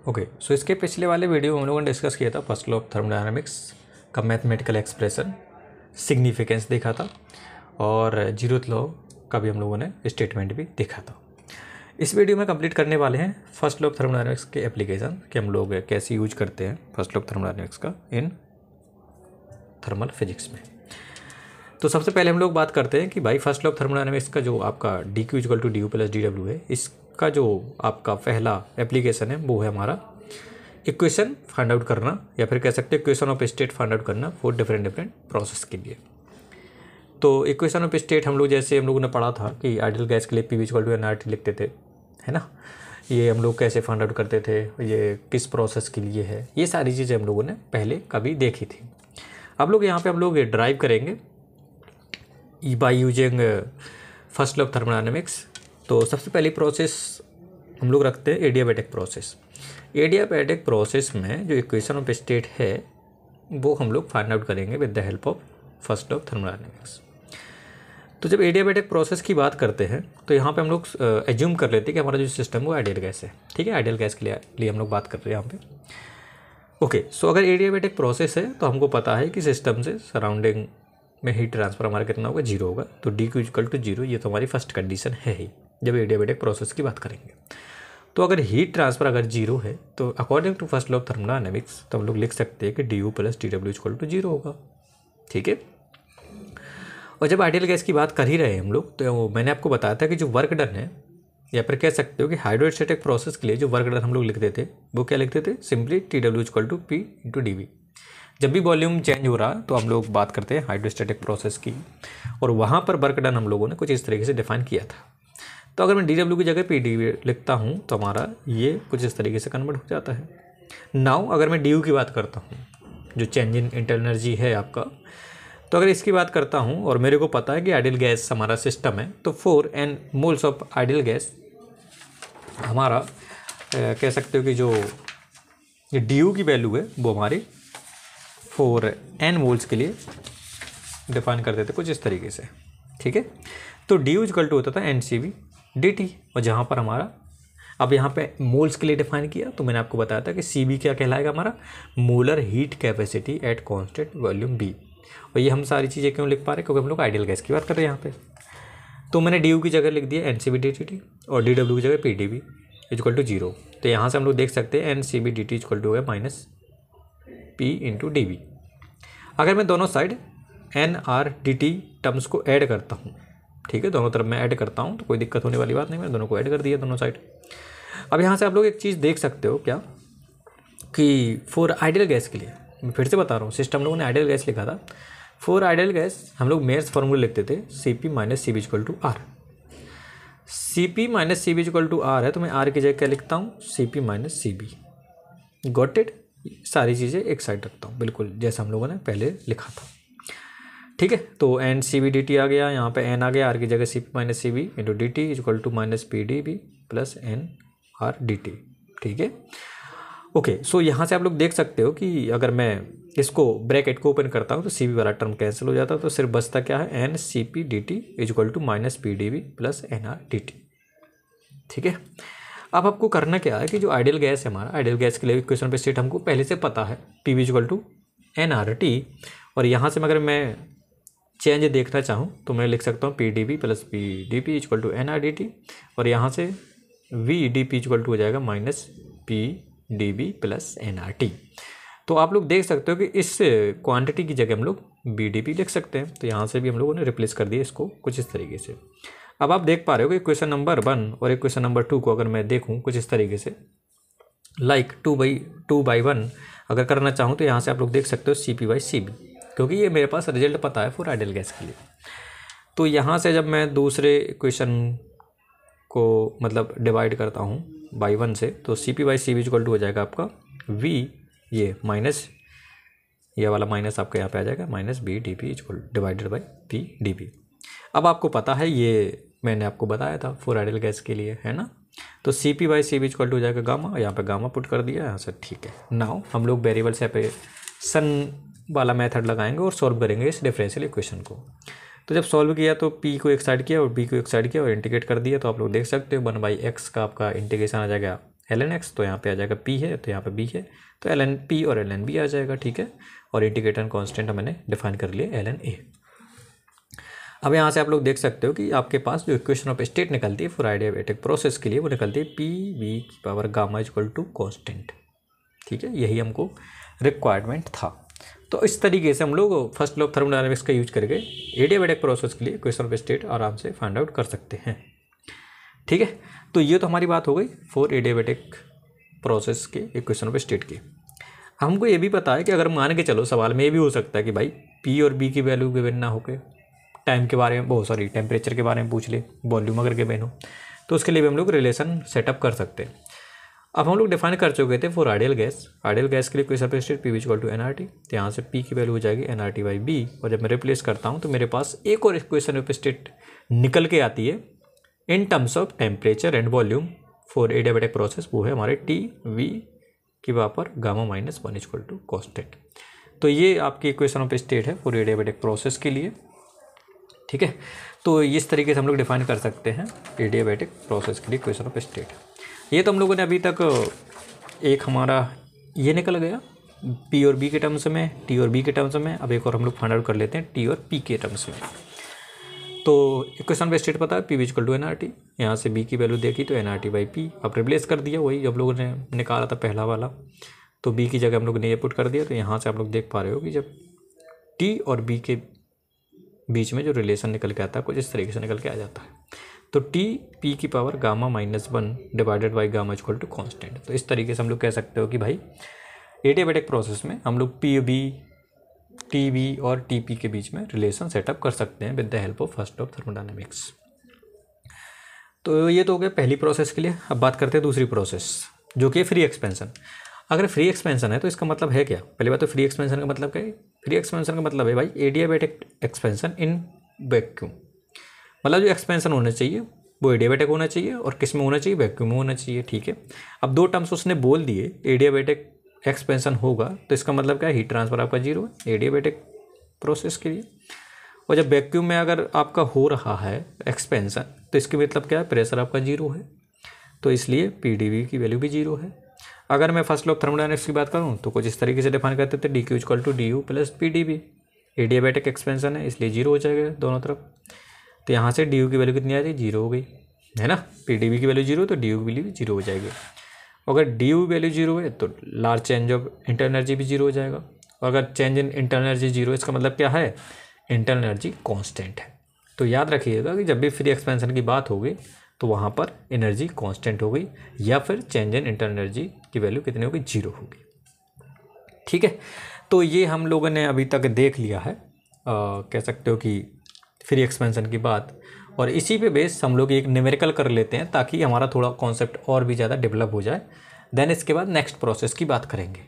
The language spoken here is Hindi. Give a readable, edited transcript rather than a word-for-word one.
ओके, सो इसके पिछले वाले वीडियो में हम लोगों ने डिस्कस किया था फर्स्ट लॉ ऑफ थर्मोडायनामिक्स का मैथमेटिकल एक्सप्रेशन, सिग्निफिकेंस देखा था और जीरोथ लॉ का भी हम लोगों ने स्टेटमेंट भी देखा था। इस वीडियो में कंप्लीट करने वाले हैं फर्स्ट लॉ ऑफ थर्मोडायनामिक्स के एप्लीकेशन कि हम लोग कैसे यूज करते हैं फर्स्ट लॉ ऑफ थर्मोडायनामिक्स का इन थर्मल फिजिक्स में। तो सबसे पहले हम लोग बात करते हैं कि भाई फर्स्ट लॉ ऑफ थर्मोडायनामिक्स का जो आपका D Q equal to D U plus D W है, इसका जो आपका पहला एप्लीकेशन है वो है हमारा इक्वेशन फाइंड आउट करना, या फिर कह सकते हैं equation of state find out करना फॉर डिफरेंट प्रोसेस के लिए। तो इक्वेशन ऑफ स्टेट हम लोग जैसे हम लोगों ने पढ़ा था कि आइडियल गैस के लिए P V equal to N R T लिखते थे, है ना। ये हम लोग कैसे फाइंड आउट करते थे, ये किस प्रोसेस के लिए है, ये सारी चीज़ें हम लोगों ने पहले कभी देखी थी। अब लोग यहाँ पे हम लोग ड्राइव करेंगे by using first law of thermodynamics. तो सबसे पहली प्रोसेस हम लोग रखते हैं एडियाबैटिक प्रोसेस। एडियाबैटिक प्रोसेस में जो इक्वेशन ऑफ स्टेट है वो हम लोग फाइंड आउट करेंगे with the help of first law of thermodynamics. तो जब एडियाबैटिक प्रोसेस की बात करते हैं तो यहाँ पे हम लोग एज्यूम कर लेते हैं कि हमारा जो सिस्टम है वो आइडियल गैस है, ठीक है। आइडियल गैस के लिए हम लोग बात कर रहे हैं यहाँ पे। ओके, सो अगर एडियाबैटिक प्रोसेस है तो हमको पता है कि सिस्टम से सराउंडिंग में हीट ट्रांसफर हमारा कितना होगा, जीरो होगा। तो D Q equal to zero, ये तो हमारी फर्स्ट कंडीशन है ही जब एडियाबैटिक प्रोसेस की बात करेंगे। तो अगर हीट ट्रांसफर अगर जीरो है तो according to first law of thermodynamics तो हम लोग लिख सकते हैं कि D U plus D W equal to zero होगा, ठीक है। और जब आइडियल गैस की बात कर ही रहे हैं हम लोग, तो मैंने आपको बताया था कि जो वर्क डन है, या फिर कह सकते हो कि हाइड्रोस्टैटिक प्रोसेस के लिए जो वर्क डन हम लोग लिखते थे वो क्या लिखते थे, simply T W equal to P into D V. जब भी वॉल्यूम चेंज हो रहा तो हम लोग बात करते हैं हाइड्रोस्टैटिक प्रोसेस की, और वहाँ पर वर्क डन हम लोगों ने कुछ इस तरीके से डिफाइन किया था। तो अगर मैं डी डब्ल्यू की जगह पी डी वी लिखता हूँ तो हमारा ये कुछ इस तरीके से कन्वर्ट हो जाता है। नाउ अगर मैं डी यू की बात करता हूँ, जो चेंज इन इंटरनल एनर्जी है आपका, तो अगर इसकी बात करता हूँ और मेरे को पता है कि आइडियल गैस हमारा सिस्टम है, तो 4 n moles of ideal gas हमारा कह सकते हो कि जो डी यू की वैल्यू है वो हमारी 4 n मोल्स के लिए डिफाइन कर देते कुछ इस तरीके से, ठीक है। तो डी यू इक्वल टू होता था N C V D T, और जहाँ पर हमारा अब यहाँ पे मोल्स के लिए डिफाइन किया तो मैंने आपको बताया था कि सी बी क्या कहलाएगा, हमारा molar heat capacity at constant volume B. और ये हम सारी चीज़ें क्यों लिख पा रहे हैं, क्योंकि हम लोग आइडियल गैस की बात कर रहे हैं यहाँ पे। तो मैंने डी यू की जगह लिख दिया N C B D T T, और डी डब्ल्यू की जगह P D V equal to zero. तो यहाँ से हम लोग देख सकते हैं N C B D T equal to हो गया minus P into D V. अगर मैं दोनों side N R D T terms को ऐड करता हूँ, ठीक है, दोनों तरफ मैं ऐड करता हूँ तो कोई दिक्कत होने वाली बात नहीं, मैंने दोनों को ऐड कर दिया दोनों साइड। अब यहाँ से आप लोग एक चीज़ देख सकते हो क्या, कि फॉर आइडियल गैस के लिए मैं फिर से बता रहा हूँ, सिस्टम लोगों ने आइडियल गैस लिखा था। फॉर आइडियल गैस हम लोग मेयर्स फॉर्मूला लिखते थे C P minus C B equal to R. C P minus C B equal to R है, तो मैं आर की जगह क्या लिखता हूँ, C P minus C B. Got it. सारी चीज़ें एक साइड रखता हूँ बिल्कुल जैसा हम लोगों ने पहले लिखा था, ठीक है। तो N C B D T आ गया, यहाँ पे एन आ गया, आर की जगह C P minus C B into D T equal to minus P D B plus N R D T, ठीक है। ओके, सो यहाँ से आप लोग देख सकते हो कि अगर मैं इसको ब्रैकेट को ओपन करता हूँ तो सी बी वाला टर्म कैंसिल हो जाता है, तो सिर्फ बचता क्या है, N C P D T equal to minus P D B plus N R D T, ठीक है। अब आपको करना क्या है कि जो आइडियल गैस है हमारा, आइडियल गैस के लिए इक्वेशन पे स्टेट हमको पहले से पता है P V equal to N R T, और यहाँ से अगर मैं चेंज देखना चाहूँ तो मैं लिख सकता हूँ P D B plus P D P equal to N R D T, और यहाँ से V D P equal to हो जाएगा minus P D B plus N R T. तो आप लोग देख सकते हो कि इस क्वांटिटी की जगह हम लोग बी डी पी लिख सकते हैं, तो यहाँ से भी हम लोगों ने रिप्लेस कर दिया इसको कुछ इस तरीके से। अब आप देख पा रहे हो कि इक्वेशन नंबर 1 और इक्वेशन नंबर 2 को अगर मैं देखूँ कुछ इस तरीके से, लाइक 2/1 अगर करना चाहूँ तो यहाँ से आप लोग देख सकते हो C P by C B, क्योंकि ये मेरे पास रिजल्ट पता है फॉर आइडियल गैस के लिए। तो यहाँ से जब मैं दूसरे इक्वेशन को मतलब डिवाइड करता हूँ बाई 1 से, तो C P by C B equal to हो जाएगा आपका वी, ये माइनस ये वाला माइनस आपका यहाँ पे आ जाएगा minus B D P equal divided by P D P. अब आपको पता है, ये मैंने आपको बताया था फॉर आइडियल गैस के लिए, है ना। तो C P by C B equal to हो जाएगा गामा, यहाँ पे गामा पुट कर दिया यहाँ से, ठीक है। नाउ हम लोग वेरिएबल सेपरेशन वाला मेथड लगाएंगे और सॉल्व करेंगे इस डिफरेंशियल इक्वेशन को। तो जब सॉल्व किया तो p को एक साइड किया और b को एक साइड किया और इंटीग्रेट कर दिया, तो आप लोग देख सकते हो 1/x का आपका इंटीग्रेशन आ जाएगा ln x, तो यहाँ पे आ जाएगा p है तो यहाँ पे b है, तो ln p और ln b आ जाएगा, ठीक है। और इंटीग्रेटर कांस्टेंट मैंने डिफाइन कर लिया ln a। अब यहाँ से आप लोग देख सकते हो कि आपके पास जो इक्वेशन ऑफ स्टेट निकलती है फॉर एडियाबैटिक प्रोसेस के लिए, वो निकलती है पी वी की power gamma equal to constant, ठीक है। यही हमको रिक्वायरमेंट था। तो इस तरीके से हम लोग फर्स्ट लॉ ऑफ थर्मोडायनामिक्स का यूज करके एडियाबैटिक प्रोसेस के लिए इक्वेशन ऑफ स्टेट आराम से फाइंड आउट कर सकते हैं, ठीक है। तो ये तो हमारी बात हो गई फॉर एडियाबैटिक प्रोसेस के इक्वेशन ऑफ स्टेट की। हमको ये भी पता है कि अगर मान के चलो सवाल में ये भी हो सकता है कि भाई पी और बी की वैल्यू गिवन ना होके टाइम के बारे में, बहुत सॉरी टेम्परेचर के बारे में पूछ ले, वॉल्यूम अगर गिवन हो, तो उसके लिए भी हम लोग रिलेशन सेटअप कर सकते हैं। अब हम लोग डिफाइन कर चुके थे फॉर आइडियल गैस के लिए equation of state P equal to NRT, तो यहाँ से पी की वैल्यू हो जाएगी एनआरटी बाई बी। और जब मैं रिप्लेस करता हूँ तो मेरे पास एक और इक्वेशन ऑफ स्टेट निकल के आती है in terms of temperature and volume for adiabatic process, वो है हमारे टी वी की power gamma minus 1 equal to constant. तो ये आपकी इक्वेशन ऑफ स्टेट है फॉर एडियाबैटिक प्रोसेस के लिए, ठीक है। तो इस तरीके से हम लोग डिफाइन कर सकते हैं एडियाबैटिक प्रोसेस के लिए इक्वेशन ऑफ स्टेट। ये तो हम लोगों ने अभी तक एक हमारा ये निकल गया पी और बी के टर्म्स में, टी और बी के टर्म्स में। अब एक और हम लोग फाइंड आउट कर लेते हैं टी और पी के टर्म्स में। तो इक्वेशन ऑफ स्टेट पता है P equal to N R T, यहाँ से बी की वैल्यू देखी तो N R T by P. अब रिप्लेस कर दिया वही हम लोगों ने निकाला था पहला वाला, तो बी की जगह हम लोग ने ये पुट कर दिया। तो यहाँ से आप लोग देख पा रहे हो कि जब टी और बी के बीच में जो रिलेशन निकल के आता है कुछ इस तरीके से निकल के आ जाता है। तो टी पी की power gamma minus 1 divided by gamma equal to constant. तो इस तरीके से हम लोग कह सकते हो कि भाई एडियाबैटिक प्रोसेस में हम लोग पी बी टी बी और टी पी के बीच में रिलेशन सेटअप कर सकते हैं with the help of first of thermodynamics. तो ये तो हो गया पहली प्रोसेस के लिए। अब बात करते हैं दूसरी प्रोसेस जो कि फ्री एक्सपेंशन। अगर फ्री एक्सपेंशन है तो इसका मतलब है क्या? पहली बात तो फ्री एक्सपेंशन का मतलब क्या है? फ्री एक्सपेंशन का मतलब है भाई एडियाबैटिक एक्सपेंशन इन वैक्यूम। मतलब जो एक्सपेंशन होना चाहिए वो एडियाबैटिक होना चाहिए और किस में होना चाहिए? वैक्यूम में होना चाहिए, ठीक है। अब दो टर्म्स उसने बोल दिए, एडियाबैटिक एक्सपेंशन होगा तो इसका मतलब क्या है? हीट ट्रांसफर आपका जीरो है एडियाबैटिक प्रोसेस के लिए। और जब वैक्यूम में अगर आपका हो रहा है एक्सपेंशन तो इसके मतलब क्या है? प्रेशर आपका जीरो है, तो इसलिए पीडीवी की वैल्यू भी जीरो है। अगर मैं फर्स्ट लॉ ऑफ थर्मोडायनामिक्स की बात करूँ तो कुछ इस तरीके से डिफाइन करते थे D Q equal to D U plus P D B. Adiabatic expansion है इसलिए जीरो हो जाएगा दोनों तरफ। तो यहाँ से डी यू की वैल्यू कितनी आ जाएगी? जीरो हो गई है ना। पी डी बी की वैल्यू जीरो तो डी यू की वैल्यू भी जीरो हो जाएगी। अगर डी यू वैल्यू जीरो है तो large change of internal energy भी जीरो हो जाएगा। और अगर change in internal energy zero, इसका मतलब क्या है? इंटरनल एनर्जी कांस्टेंट है। तो याद रखिएगा कि जब भी फ्री एक्सपेंशन की बात होगी तो वहाँ पर एनर्जी कांस्टेंट होगी या फिर चेंज इन इंटरनल एनर्जी की वैल्यू कितनी होगी? जीरो होगी, ठीक है। तो ये हम लोगों ने अभी तक देख लिया है, कह सकते हो कि फ्री एक्सपेंशन की बात। और इसी पे बेस हम लोग एक न्यूमेरिकल कर लेते हैं ताकि हमारा थोड़ा कॉन्सेप्ट और भी ज़्यादा डेवलप हो जाए। देन इसके बाद नेक्स्ट प्रोसेस की बात करेंगे।